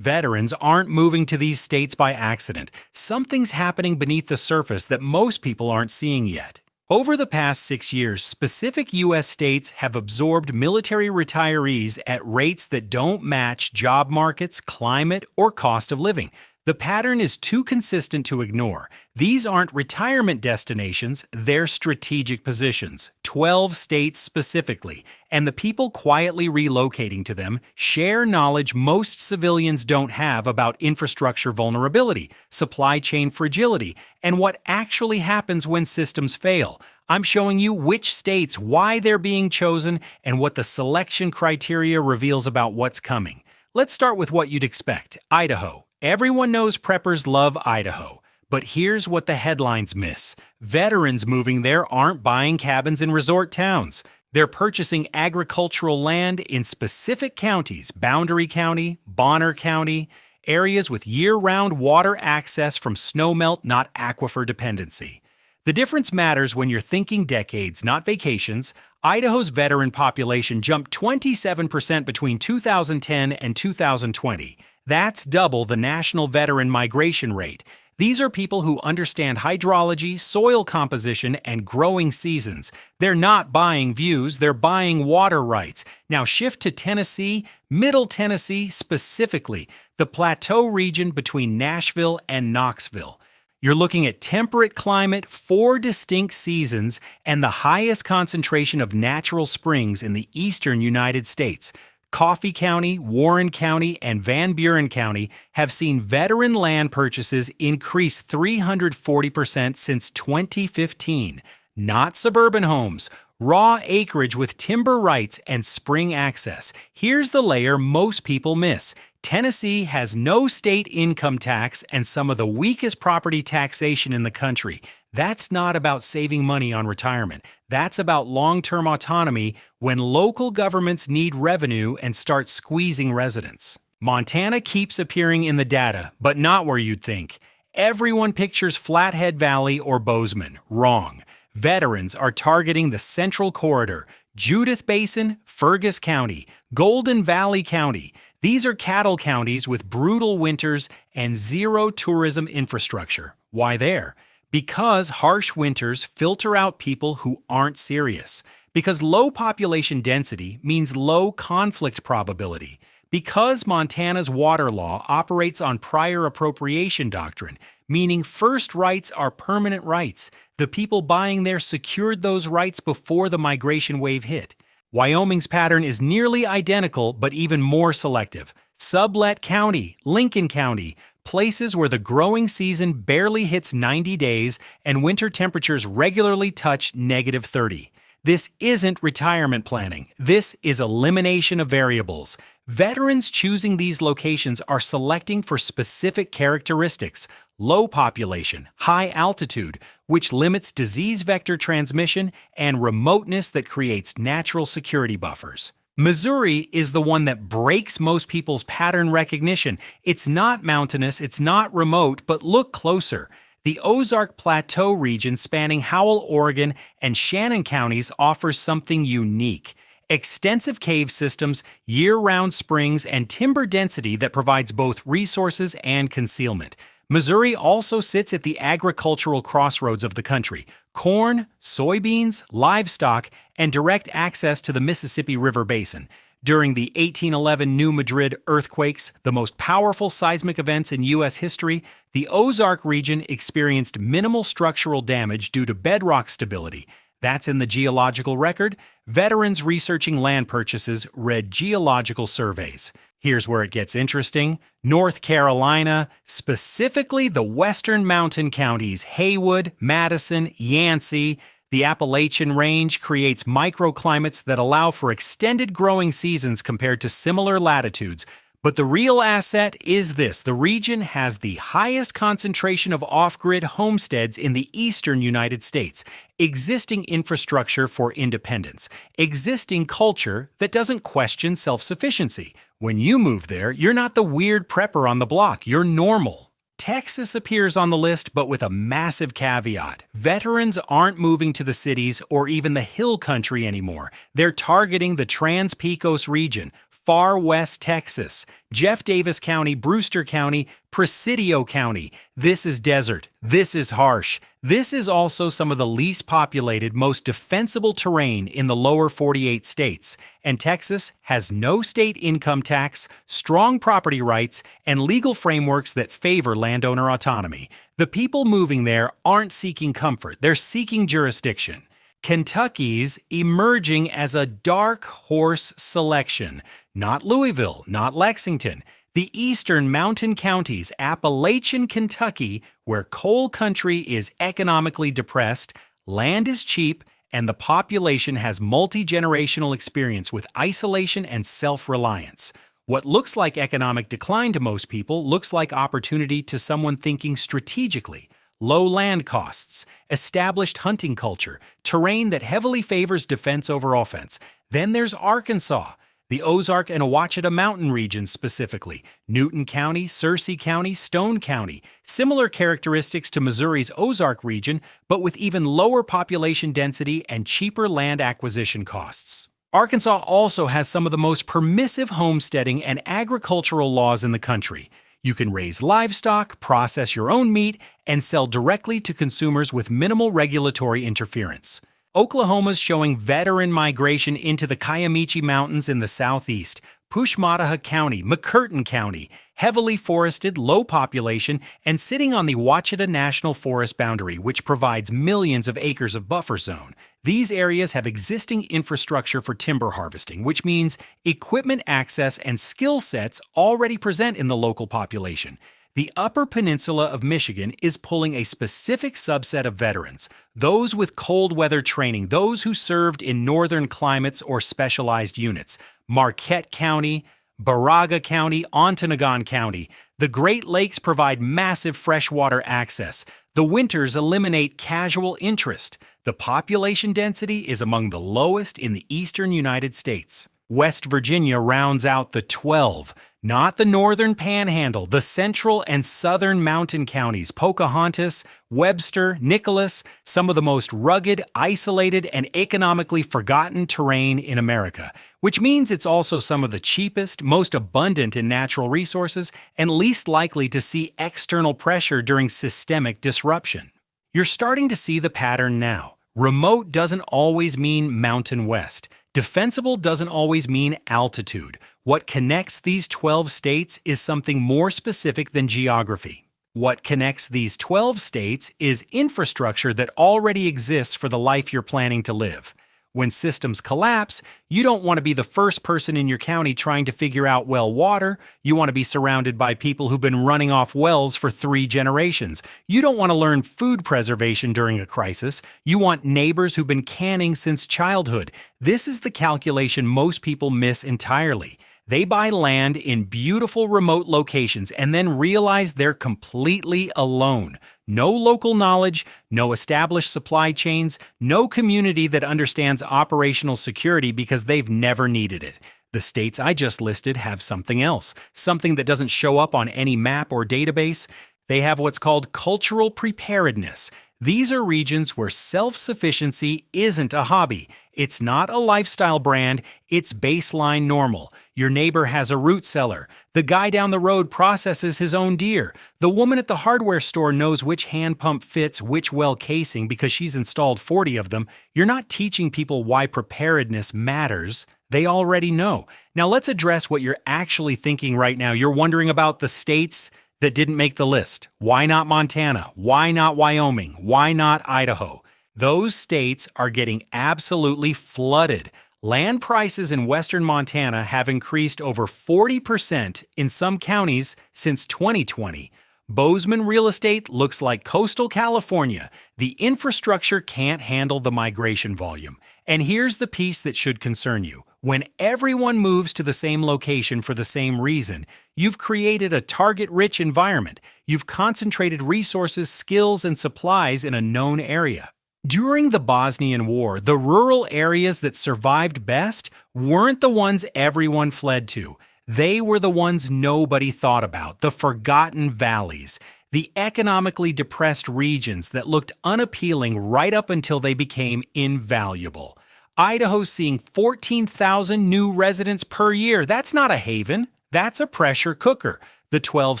Veterans aren't moving to these states by accident. Something's happening beneath the surface that most people aren't seeing yet. Over the past 6 years, specific U.S. states have absorbed military retirees at rates that don't match job markets, climate, or cost of living. The pattern is too consistent to ignore. These aren't retirement destinations, they're strategic positions, 12 states specifically, and the people quietly relocating to them share knowledge most civilians don't have about infrastructure vulnerability, supply chain fragility, and what actually happens when systems fail. I'm showing you which states, why they're being chosen, and what the selection criteria reveals about what's coming. Let's start with what you'd expect, Idaho. Everyone knows preppers love Idaho, but here's what the headlines miss. Veterans moving there aren't buying cabins in resort towns. They're purchasing agricultural land in specific counties, Boundary County, Bonner County, areas with year-round water access from snowmelt, not aquifer dependency. The difference matters when you're thinking decades, not vacations. Idaho's veteran population jumped 27% between 2010 and 2020. That's double the national veteran migration rate. These are people who understand hydrology, soil composition, and growing seasons. They're not buying views, they're buying water rights. Now shift to Tennessee, Middle Tennessee specifically, the Plateau region between Nashville and Knoxville. You're looking at temperate climate, 4 distinct seasons, and the highest concentration of natural springs in the eastern United States. Coffee County, Warren County, and Van Buren County have seen veteran land purchases increase 340% since 2015. Not suburban homes, raw acreage with timber rights and spring access. Here's the layer most people miss. Tennessee has no state income tax and some of the weakest property taxation in the country. That's not about saving money on retirement. That's about long-term autonomy when local governments need revenue and start squeezing residents. Montana keeps appearing in the data, but not where you'd think. Everyone pictures Flathead Valley or Bozeman. Wrong. Veterans are targeting the Central Corridor, Judith Basin, Fergus County, Golden Valley County. These are cattle counties with brutal winters and zero tourism infrastructure. Why there? Because harsh winters filter out people who aren't serious. Because low population density means low conflict probability. Because Montana's water law operates on prior appropriation doctrine, meaning first rights are permanent rights. The people buying there secured those rights before the migration wave hit. Wyoming's pattern is nearly identical, but even more selective. Sublet County, Lincoln County, places where the growing season barely hits 90 days and winter temperatures regularly touch -30. This isn't retirement planning. This is elimination of variables. Veterans choosing these locations are selecting for specific characteristics: low population, high altitude, which limits disease vector transmission, and remoteness that creates natural security buffers. Missouri is the one that breaks most people's pattern recognition. It's not mountainous, it's not remote, but look closer. The Ozark Plateau region spanning Howell, Oregon, and Shannon counties offers something unique. Extensive cave systems, year-round springs, and timber density that provides both resources and concealment. Missouri also sits at the agricultural crossroads of the country. Corn, soybeans, livestock, and direct access to the Mississippi River Basin. During the 1811 New Madrid earthquakes, the most powerful seismic events in U.S. history, the Ozark region experienced minimal structural damage due to bedrock stability. That's in the geological record. Veterans researching land purchases read geological surveys. Here's where it gets interesting. North Carolina, specifically the western mountain counties, Haywood, Madison, Yancey. The Appalachian Range creates microclimates that allow for extended growing seasons compared to similar latitudes. But the real asset is this: the region has the highest concentration of off-grid homesteads in the eastern United States, existing infrastructure for independence, existing culture that doesn't question self-sufficiency. When you move there, you're not the weird prepper on the block, you're normal. Texas appears on the list, but with a massive caveat. Veterans aren't moving to the cities or even the hill country anymore. They're targeting the Trans-Pecos region, far west Texas, Jeff Davis County, Brewster County, Presidio County. This is desert. This is harsh. This is also some of the least populated, most defensible terrain in the lower 48 states. And Texas has no state income tax, strong property rights, and legal frameworks that favor landowner autonomy. The people moving there aren't seeking comfort, they're seeking jurisdiction. Kentucky's emerging as a dark horse selection. Not Louisville, not Lexington. The eastern mountain counties, Appalachian Kentucky, where coal country is economically depressed, land is cheap, and the population has multi-generational experience with isolation and self-reliance. What looks like economic decline to most people looks like opportunity to someone thinking strategically. Low land costs, established hunting culture, terrain that heavily favors defense over offense. Then there's Arkansas, the Ozark and Ouachita Mountain regions specifically, Newton County, Searcy County, Stone County, similar characteristics to Missouri's Ozark region, but with even lower population density and cheaper land acquisition costs. Arkansas also has some of the most permissive homesteading and agricultural laws in the country. You can raise livestock, process your own meat, and sell directly to consumers with minimal regulatory interference. Oklahoma's showing veteran migration into the Kiamichi Mountains in the southeast, Pushmataha County, McCurtain County, heavily forested, low population, and sitting on the Ouachita National Forest boundary, which provides millions of acres of buffer zone. These areas have existing infrastructure for timber harvesting, which means equipment access and skill sets already present in the local population. The Upper Peninsula of Michigan is pulling a specific subset of veterans, those with cold weather training, those who served in northern climates or specialized units. Marquette County, Baraga County, Ontonagon County. The Great Lakes provide massive freshwater access. The winters eliminate casual interest. The population density is among the lowest in the eastern United States. West Virginia rounds out the 12, not the northern panhandle, the central and southern mountain counties, Pocahontas, Webster, Nicholas, some of the most rugged, isolated, and economically forgotten terrain in America, which means it's also some of the cheapest, most abundant in natural resources, and least likely to see external pressure during systemic disruption. You're starting to see the pattern now. Remote doesn't always mean mountain west. Defensible doesn't always mean altitude. What connects these 12 states is something more specific than geography. What connects these 12 states is infrastructure that already exists for the life you're planning to live. When systems collapse, you don't want to be the first person in your county trying to figure out well water. You want to be surrounded by people who've been running off wells for 3 generations. You don't want to learn food preservation during a crisis. You want neighbors who've been canning since childhood. This is the calculation most people miss entirely. They buy land in beautiful remote locations and then realize they're completely alone. No local knowledge, no established supply chains, no community that understands operational security because they've never needed it. The states I just listed have something else, something that doesn't show up on any map or database. They have what's called cultural preparedness. These are regions where self-sufficiency isn't a hobby. It's not a lifestyle brand, it's baseline normal. Your neighbor has a root cellar. The guy down the road processes his own deer. The woman at the hardware store knows which hand pump fits which well casing because she's installed 40 of them. You're not teaching people why preparedness matters. They already know. Now let's address what you're actually thinking right now. You're wondering about the states that didn't make the list. Why not Montana? Why not Wyoming? Why not Idaho? Those states are getting absolutely flooded. Land prices in western Montana have increased over 40% in some counties since 2020. Bozeman real estate looks like coastal California. The infrastructure can't handle the migration volume. And here's the piece that should concern you. When everyone moves to the same location for the same reason, you've created a target-rich environment. You've concentrated resources, skills, and supplies in a known area. During the Bosnian War, the rural areas that survived best weren't the ones everyone fled to. They were the ones nobody thought about, the forgotten valleys, the economically depressed regions that looked unappealing right up until they became invaluable. Idaho's seeing 14,000 new residents per year. That's not a haven, that's a pressure cooker. The 12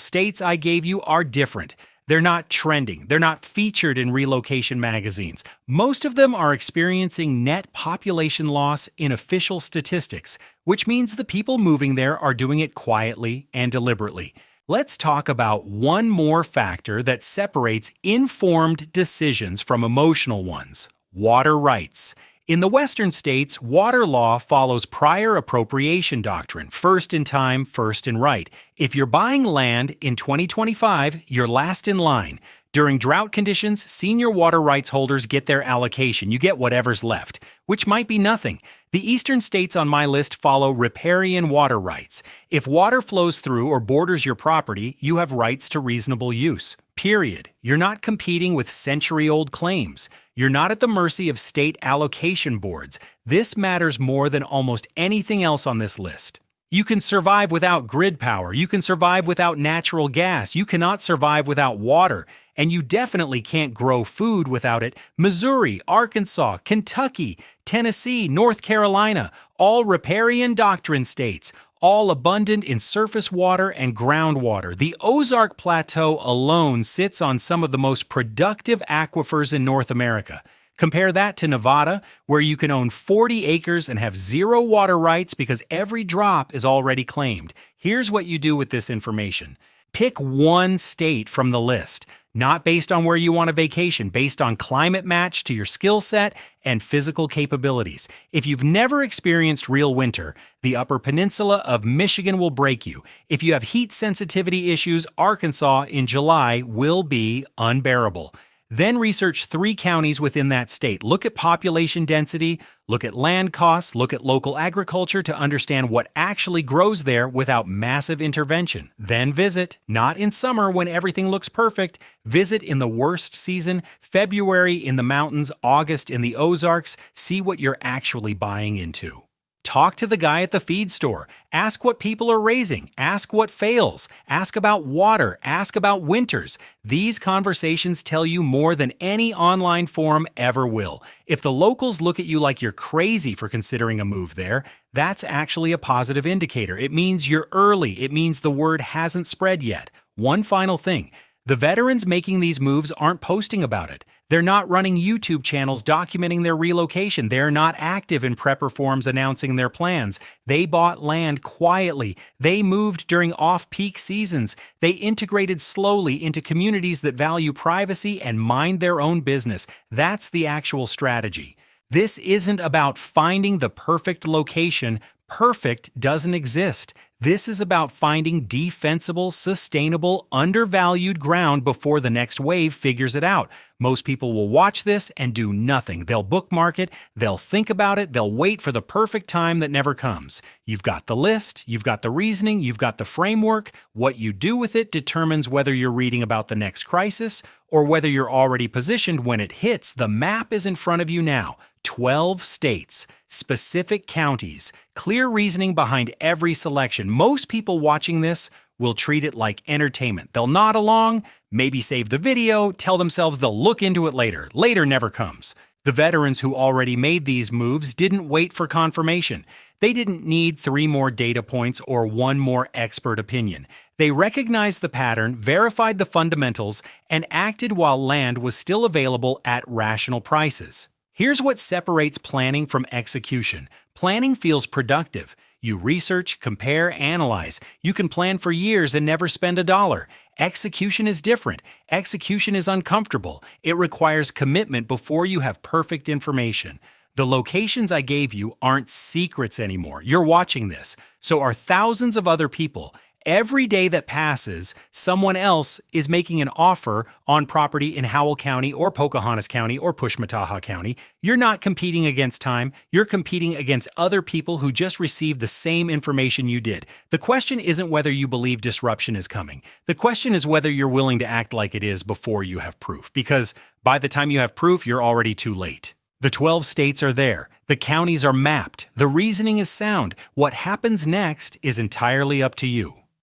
states I gave you are different. They're not trending. They're not featured in relocation magazines. Most of them are experiencing net population loss in official statistics, which means the people moving there are doing it quietly and deliberately. Let's talk about one more factor that separates informed decisions from emotional ones: water rights. In the Western states, water law follows prior appropriation doctrine, first in time, first in right. If you're buying land in 2025, you're last in line. During drought conditions, senior water rights holders get their allocation. You get whatever's left, which might be nothing. The eastern states on my list follow riparian water rights. If water flows through or borders your property, you have rights to reasonable use. Period. You're not competing with century-old claims. You're not at the mercy of state allocation boards. This matters more than almost anything else on this list. You can survive without grid power. You can survive without natural gas. You cannot survive without water. And you definitely can't grow food without it. Missouri, Arkansas, Kentucky, Tennessee, North Carolina, all riparian doctrine states, all abundant in surface water and groundwater. The Ozark Plateau alone sits on some of the most productive aquifers in North America. Compare that to Nevada, where you can own 40 acres and have zero water rights because every drop is already claimed. Here's what you do with this information. Pick one state from the list, not based on where you want a vacation, based on climate match to your skill set and physical capabilities. If you've never experienced real winter, the Upper Peninsula of Michigan will break you. If you have heat sensitivity issues, Arkansas in July will be unbearable. Then research 3 counties within that state. Look at population density, look at land costs, look at local agriculture to understand what actually grows there without massive intervention. Then visit, not in summer when everything looks perfect. Visit in the worst season, February in the mountains, August in the Ozarks. See what you're actually buying into. Talk to the guy at the feed store. Ask what people are raising. Ask what fails. Ask about water. Ask about winters. These conversations tell you more than any online forum ever will. If the locals look at you like you're crazy for considering a move there, that's actually a positive indicator. It means you're early. It means the word hasn't spread yet. One final thing. The veterans making these moves aren't posting about it. They're not running YouTube channels documenting their relocation. They're not active in prepper forums announcing their plans. They bought land quietly. They moved during off-peak seasons. They integrated slowly into communities that value privacy and mind their own business. That's the actual strategy. This isn't about finding the perfect location. Perfect doesn't exist. This is about finding defensible, sustainable, undervalued ground before the next wave figures it out. Most people will watch this and do nothing. They'll bookmark it, they'll think about it, they'll wait for the perfect time that never comes. You've got the list, you've got the reasoning, you've got the framework. What you do with it determines whether you're reading about the next crisis or whether you're already positioned when it hits. The map is in front of you now. 12 states, specific counties, clear reasoning behind every selection. Most people watching this will treat it like entertainment. They'll nod along, maybe save the video, tell themselves they'll look into it later. Later never comes. The veterans who already made these moves didn't wait for confirmation. They didn't need 3 more data points or 1 more expert opinion. They recognized the pattern, verified the fundamentals, and acted while land was still available at rational prices. Here's what separates planning from execution. Planning feels productive. You research, compare, analyze. You can plan for years and never spend a dollar. Execution is different. Execution is uncomfortable. It requires commitment before you have perfect information. The locations I gave you aren't secrets anymore. You're watching this. So are thousands of other people. Every day that passes, someone else is making an offer on property in Howell County or Pocahontas County or Pushmataha County. You're not competing against time. You're competing against other people who just received the same information you did. The question isn't whether you believe disruption is coming. The question is whether you're willing to act like it is before you have proof. Because by the time you have proof, you're already too late. The 12 states are there. The counties are mapped. The reasoning is sound. What happens next is entirely up to you.